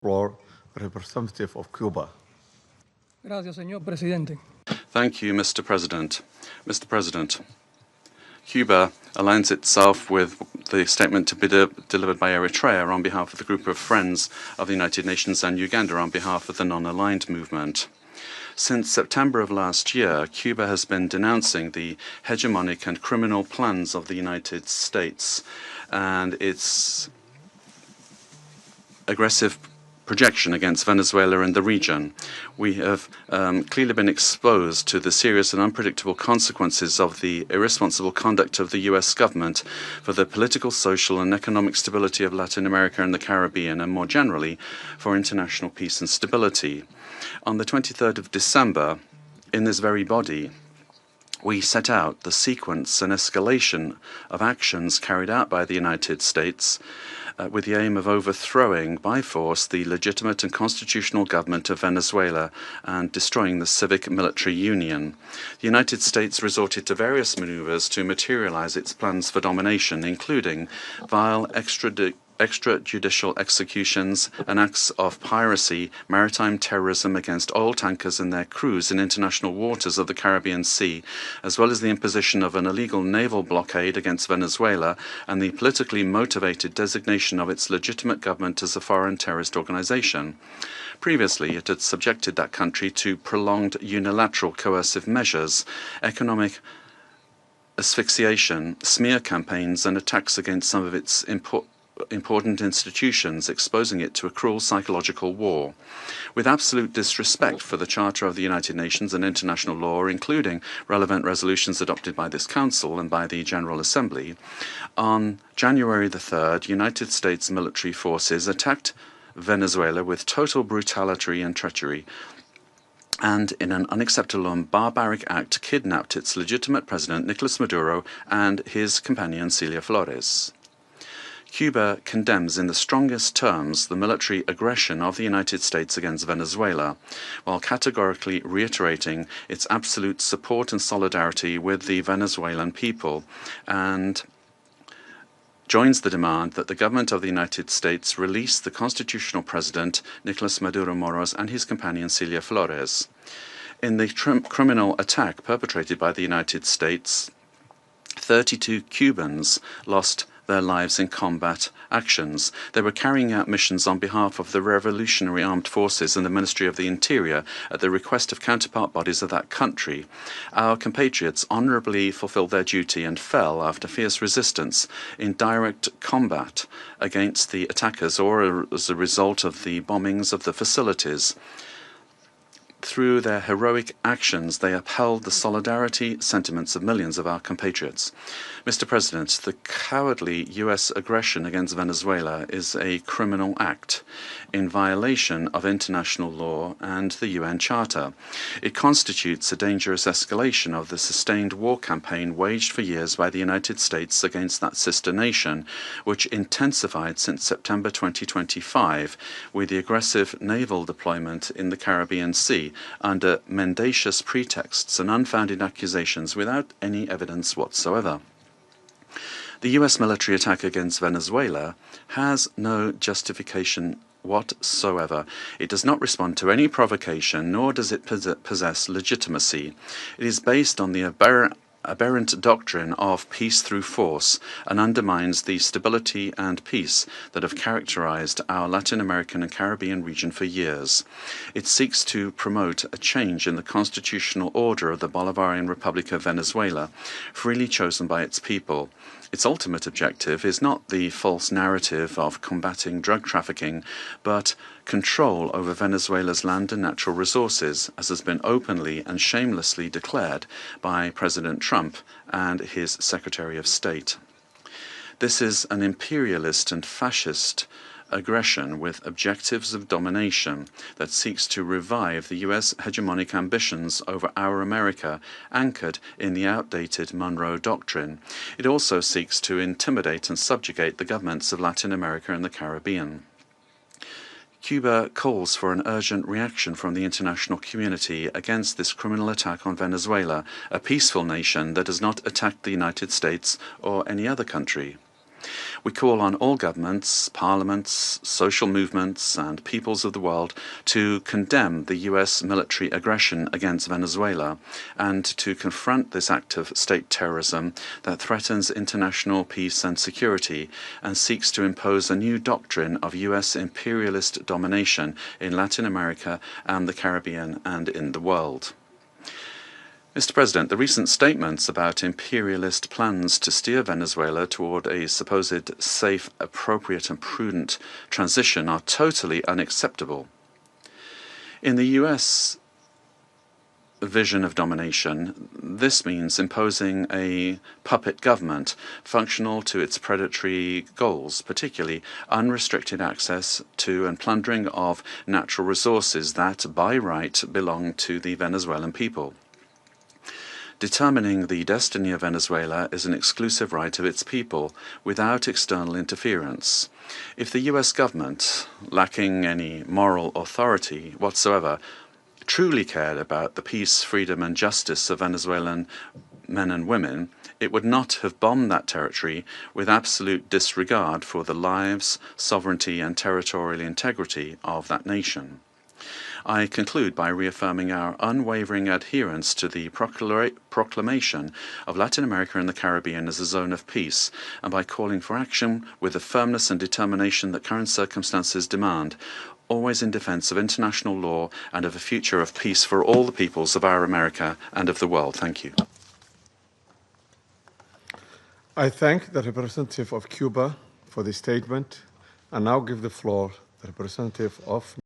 floor, representative of Cuba. Gracias, señor presidente. Thank you, Mr. President. Mr. President, Cuba aligns itself with the statement to be delivered by Eritrea on behalf of the group of friends of the United Nations and Uganda on behalf of the non-aligned movement. Since September of last year, Cuba has been denouncing the hegemonic and criminal plans of the United States and its aggressive projection against Venezuela and the region. We have clearly been exposed to the serious and unpredictable consequences of the irresponsible conduct of the U.S. government for the political, social, and economic stability of Latin America and the Caribbean, and more generally, for international peace and stability. On the 23rd of December, in this very body, we set out the sequence and escalation of actions carried out by the United States with the aim of overthrowing by force the legitimate and constitutional government of Venezuela and destroying the civic military union. The United States resorted to various maneuvers to materialize its plans for domination, including vile extrajudicial executions and acts of piracy, maritime terrorism against oil tankers and their crews in international waters of the Caribbean Sea, as well as the imposition of an illegal naval blockade against Venezuela and the politically motivated designation of its legitimate government as a foreign terrorist organization. Previously, it had subjected that country to prolonged unilateral coercive measures, economic asphyxiation, smear campaigns, and attacks against some of its important institutions, exposing it to a cruel psychological war. With absolute disrespect for the Charter of the United Nations and international law, including relevant resolutions adopted by this Council and by the General Assembly, on January the 3rd, United States military forces attacked Venezuela with total brutality and treachery, and in an unacceptable and barbaric act kidnapped its legitimate president, Nicolás Maduro, and his companion, Cilia Flores. Cuba condemns in the strongest terms the military aggression of the United States against Venezuela, while categorically reiterating its absolute support and solidarity with the Venezuelan people, and joins the demand that the government of the United States release the constitutional president, Nicolás Maduro Moros, and his companion, Cilia Flores. In the criminal attack perpetrated by the United States, 32 Cubans lost their lives in combat actions. They were carrying out missions on behalf of the Revolutionary Armed Forces and the Ministry of the Interior at the request of counterpart bodies of that country. Our compatriots honorably fulfilled their duty and fell after fierce resistance in direct combat against the attackers or as a result of the bombings of the facilities. Through their heroic actions, they upheld the solidarity sentiments of millions of our compatriots. Mr. President, the cowardly U.S. aggression against Venezuela is a criminal act in violation of international law and the UN Charter. It constitutes a dangerous escalation of the sustained war campaign waged for years by the United States against that sister nation, which intensified since September 2025 with the aggressive naval deployment in the Caribbean Sea under mendacious pretexts and unfounded accusations without any evidence whatsoever. The U.S. military attack against Venezuela has no justification whatsoever. It does not respond to any provocation, nor does it possess legitimacy. It is based on the aberrant doctrine of peace through force and undermines the stability and peace that have characterized our Latin American and Caribbean region for years. It seeks to promote a change in the constitutional order of the Bolivarian Republic of Venezuela, freely chosen by its people. Its ultimate objective is not the false narrative of combating drug trafficking, but control over Venezuela's land and natural resources, as has been openly and shamelessly declared by President Trump and his Secretary of State. This is an imperialist and fascist aggression with objectives of domination that seeks to revive the U.S. hegemonic ambitions over our America, anchored in the outdated Monroe Doctrine. It also seeks to intimidate and subjugate the governments of Latin America and the Caribbean. Cuba calls for an urgent reaction from the international community against this criminal attack on Venezuela, a peaceful nation that has not attacked the United States or any other country. We call on all governments, parliaments, social movements, and peoples of the world to condemn the US military aggression against Venezuela and to confront this act of state terrorism that threatens international peace and security and seeks to impose a new doctrine of US imperialist domination in Latin America and the Caribbean and in the world. Mr. President, the recent statements about imperialist plans to steer Venezuela toward a supposed safe, appropriate and prudent transition are totally unacceptable. In the US vision of domination, this means imposing a puppet government functional to its predatory goals, particularly unrestricted access to and plundering of natural resources that, by right, belong to the Venezuelan people. Determining the destiny of Venezuela is an exclusive right of its people without external interference. If the US government, lacking any moral authority whatsoever, truly cared about the peace, freedom and justice of Venezuelan men and women, it would not have bombed that territory with absolute disregard for the lives, sovereignty and territorial integrity of that nation. I conclude by reaffirming our unwavering adherence to the proclamation of Latin America and the Caribbean as a zone of peace, and by calling for action with the firmness and determination that current circumstances demand, always in defense of international law and of a future of peace for all the peoples of our America and of the world. Thank you. I thank the representative of Cuba for the statement and now give the floor to the representative of